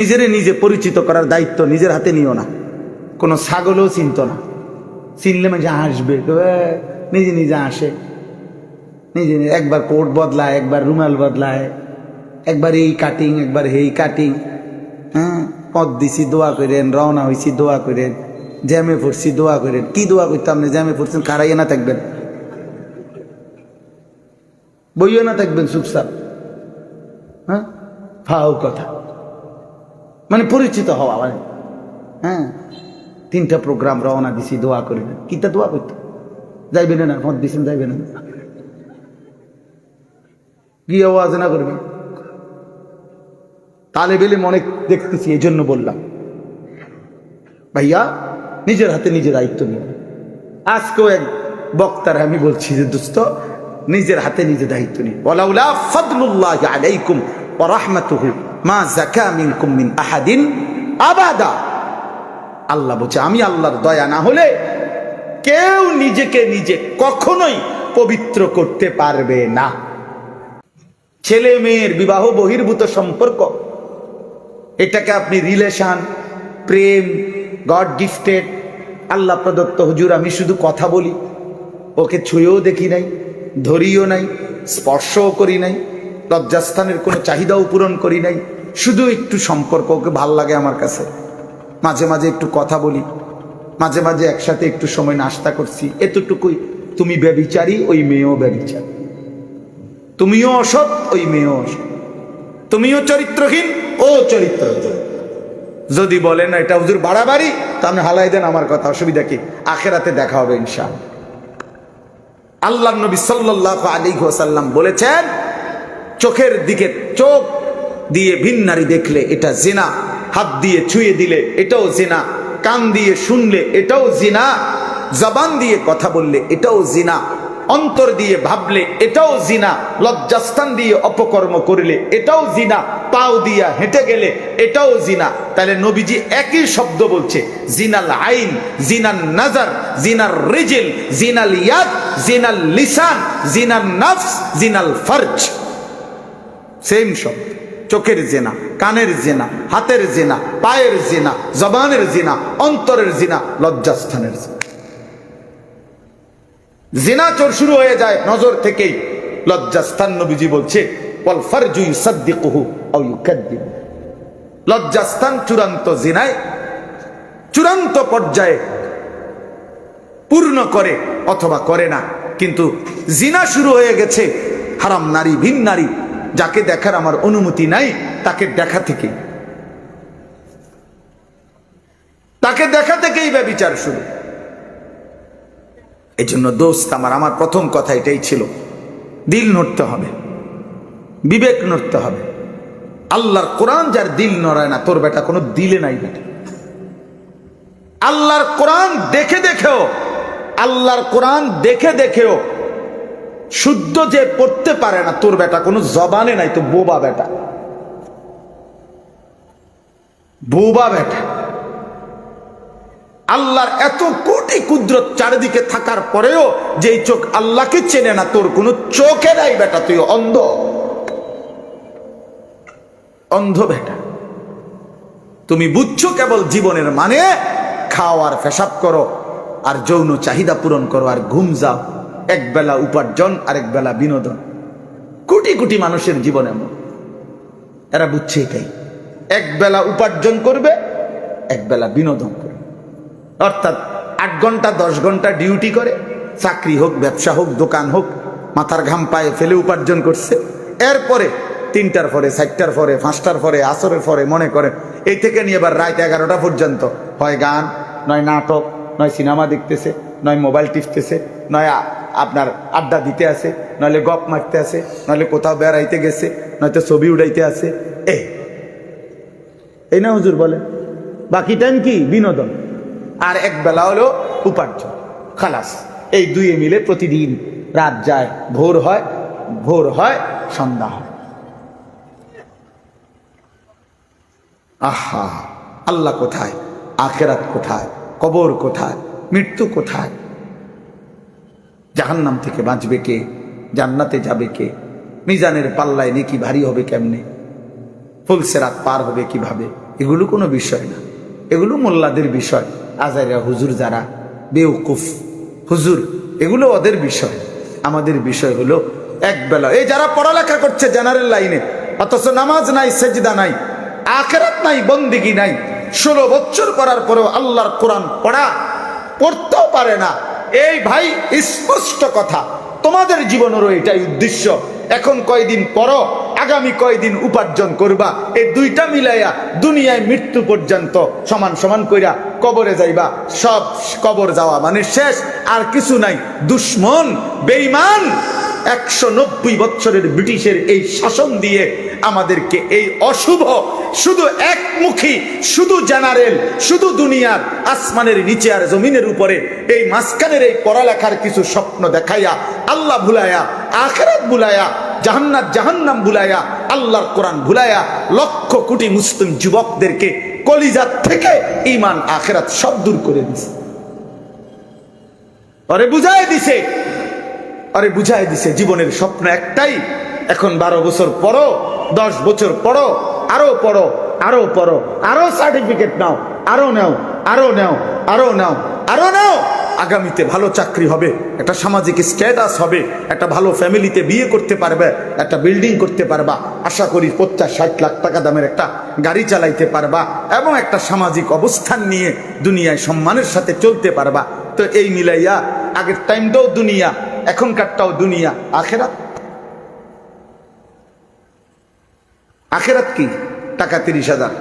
নিজেরে নিজে পরিচিত করার দায়িত্ব নিজের হাতে নিও না। কোনো ছাগলও চিনত না, চিনলে মানে আসবে, নিজে নিজে আসে, নিজে নিজে একবার কোট বদলায়, একবার রুমাল বদলায়, একবার এই কাটিং, একবার এই কাটিং। হ্যাঁ, পথ দিছি দোয়া করেন, রওনা হয়েছি দোয়া করেন, জ্যামে পড়ছি দোয়া করেন। কি দোয়া করতাম না, জ্যামে পড়ছেন খারাইয়ে না থাকবেন, বইও না থাকবেন চুপচাপ। হ্যাঁ, ফাও কথা, মানে পরিচিত হওয়া। মানে হ্যাঁ, 3টা প্রোগ্রাম রওনা দিছি দোয়া করি না। কিতা দোয়া করতো, যাইবেন না, মত দিছেন যাইবেন না, গিয়ে আওয়াজ না করবে। তালে বেলে মনে দেখতেছি, এই জন্য বললাম ভাইয়া নিজের হাতে নিজের দায়িত্ব নিয়ে। আজকেও এক বক্তার আমি বলছি যে দোস্ত, নিজের হাতে নিজে দায়িত্ব নিয়ে। ওয়ালাউলা ফাদলুল্লাহি আলাইকুম ওয়া রাহমাতুহু মা যাকা মিনকুম মিন আহাদিন আবাদা। আল্লাহ বলছে, আমি আল্লাহর দয়া না হলে কেউ নিজেকে নিজে কখনোই পবিত্র করতে পারবে না। ছেলে মেয়ের বিবাহ বহির্ভূত সম্পর্ক, এটাকে আপনি রিলেশন, প্রেম, গড গিফটেড, আল্লাহ প্রদত্ত, হুজুর আমি শুধু কথা বলি, ওকে ছুঁয়েও দেখি নাই, ধরিও নাই, স্পর্শও করি নাই, লজ্জাস্থানের কোনো চাহিদাও পূরণ করি নাই, শুধু একটু সম্পর্ক, ওকে ভাল লাগে আমার কাছে, মাঝে মাঝে একটু কথা বলি, মাঝে মাঝে একসাথে একটু সময় নাস্তা করছি, এতটুকুই। তুমি ব্যভিচারী, ওই মেয়েও ব্যভিচার, তুমিও অসৎ, ওই মেয়েও অসৎ, তুমিও চরিত্রহীন, ও চরিত্রহীন। যদি বলেন এটা হুজুর বাড়াবাড়ি, তাহলে হালাই দেন আমার কথা, অসুবিধা কি? আখেরাতে দেখা হবে ইনশাআল্লাহ। আল্লাহর নবী সাল্লাল্লাহু আলাইহি ওয়াসাল্লাম বলেছেন, চোখের দিকে চোখ দিয়ে ভিন নারী দেখলে এটা জিনা, হাত দিয়ে ছুঁয়ে দিলে এটাও জিনা, কান দিয়ে শুনলে এটাও জিনা, জবান দিয়ে কথা বললে এটাও জিনা, অন্তর দিয়ে ভাবলে এটাও জিনা, লজ্জাস্থান দিয়ে অপকর্ম করলে এটাও জিনা, পাও দিয়া হেঁটে গেলে এটাও জিনা। তাহলে নবীজি একই শব্দ বলছে, জিনাল আইন, জিনাল নাজার, জিনাল রিজিল, জিনাল ইয়াদ, জিনাল লিসান, জিনাল নফস, জিনাল ফরজ। সেম শব্দ। চোখের জেনা, কানের জেনা, হাতের জেনা, পায়ের জেনা, জবানের জেনা, অন্তরের জেনা, লজ্জাস্থানের জেনা। জিনা চোর শুরু হয়ে যায় নজর থেকেই। লজ্জাস্থান নবীজি বলছে, ওয়াল ফারজু ইউসাদ্দিকুহু আও ইউকাদ্দিবু। লজ্জাস্থান চূড়ান্ত জিনায়, চূড়ান্ত পর্যায়ে পূর্ণ করে অথবা করে না। কিন্তু জিনা শুরু হয়ে গেছে হারাম নারী, ভিন নারী, যাকে দেখার আমার অনুমতি নাই, তাকে দেখা থেকেই, তাকে দেখা থেকেই ব্যভিচার শুরু। এই জন্য দোস্ত আমার প্রথম কথা এটাই ছিল, দিল নড়তে হবে, বিবেক নড়তে হবে। আল্লাহর কোরআন যার দিল নড়ায় না, তোর বেটা কোনো দিলে নাই বেটা। আল্লাহর কোরআন দেখে দেখেও, আল্লাহর কোরআন দেখে দেখেও শুদ্ধ যে পড়তে পারে না, তোর বেটা কোনো জবানে নাই, তো বোবা বেটা, বোবা বেটা। আল্লাহর এত কোটি কুদরত চারিদিকে থাকার পরেও যেই চোখ আল্লাহকে চেনে না, তোর কোনো চোখে নাই বেটা, তুই অন্ধ, অন্ধ বেটা। তুমি বুঝছো কেবল জীবনের মানে খাও আর পেশাব করো আর যৌন চাহিদা পূরণ করো আর ঘুম যাও, এক বেলা উপার্জন আর এক বেলা বিনোদন। কোটি কোটি মানুষের জীবন এমন, এরা বুঝছে এটাই, এক বেলা উপার্জন করবে, এক বেলা বিনোদন করবে। অর্থাৎ 8 ঘন্টা 10 ঘন্টা ডিউটি করে, চাকরি হোক, ব্যবসা হোক, দোকান হোক, মাথার ঘাম পায়ে ফেলে উপার্জন করছে। এরপরে 3টার পরে, 4টার পরে, 5টার পরে, আসরের পরে মনে করে এই থেকে নিয়ে এবার রাত 11টা পর্যন্ত হয় গান, নয় নাটক, নয় সিনেমা দেখতেছে, নয় মোবাইল টিপতেছে, নয় আপনার আড্ডা দিতে আসে, নইলে গপ মারতে আসে, নইলে কোথাও বেড়াইতে গেছে, নয়তো ছবি উড়াইতে আসে। এই না হুজুর বলে, বাকি টাইম কি বিনোদন, আর এক বেলা হলো উপার্জন। খালাস, এই দুয়ে মিলে প্রতিদিন রাত যায়, ভোর হয়, ভোর হয়, সন্ধ্যা হয়। আহা, আল্লাহ কোথায়, আখেরাত কোথায়, কবর কোথায়, মৃত্যু কোথায়, জাহান্নাম থেকে বাঁচবে কে, জান্নাতে যাবে কে, মিজানের পাল্লায় নেকি ভারী হবে কেমনে, ফুলসেরাত পার হবে কিভাবে, এগুলো কোনো বিষয় না, এগুলো মোল্লাদের বিষয়। আজাইরা হুজুর যারা বেউকুফ হুজুর, এগুলো ওদের বিষয়। আমাদের বিষয় হলো একবেলা এই যারা পড়ালেখা করছে জেনারেল লাইনে, অথচ নামাজ নাই, সেজদা নাই, আখিরাত নাই, বন্দিগি নাই, 16 বছর করার পরেও আল্লাহর কোরআন পড়তেও পারে না। এই ভাই স্পষ্ট কথা, তোমাদের জীবনেরও এটাই উদ্দেশ্য। এখন কয়দিন পর, আগামী কয়দিন উপার্জন করবা, এই দুইটা মিলাইয়া দুনিয়ায় মৃত্যু পর্যন্ত সমান সমান কইরা কবরে যাইবা। সব কবর যাওয়া মানে শেষ, আর কিছু নাই। দুশ্মন, বেঈমান 190 বছরের ব্রিটিশের এই শাসন দিয়ে আমাদেরকে এই অশুভ, শুধু একমুখী, শুধু জেনারেল, শুধু দুনিয়ার আসমানের নিচে আর জমিনের উপরে এই মাঝখানের এই পড়ালেখার কিছু স্বপ্ন দেখাইয়া আল্লাহ ভুলাইয়া, আখিরাত ভুলাইয়া, জাহান্নাত জাহান্নাম ভুলাইয়া, আল্লাহর কোরআন ভুলাইয়া লক্ষ কোটি মুসলিম যুবকদেরকে কলিজাত থেকে ঈমান আখিরাত সব দূর করে দিছে। আরে বুঝাই দিছে, আরে বুঝাই দিছে জীবনের স্বপ্ন একটাই। এখন 12 বছর পড়ো, 10 বছর পড়ো, আরো পড়ো, আরো পড়ো, আরো সার্টিফিকেট নাও, আরো নাও, আরো নাও, আরো নাও, আরো নাও। আগামীতে ভালো চাকরি হবে, একটা সামাজিক স্ট্যাটাস হবে, একটা ভালো ফ্যামিলিতে বিয়ে করতে পারবে, একটা বিল্ডিং করতে পারবা, আশা করি 50-60 লাখ টাকা দামের একটা গাড়ি চালাইতে পারবা, এবং একটা সামাজিক অবস্থান নিয়ে দুনিয়ায় সম্মানের সাথে চলতে পারবা। তো এই মিলাইয়া আগের টাইমটাও দুনিয়া, এখনকারটাও দুনিয়া। আখেরাত, আখেরাত কি? টাকা 30,000,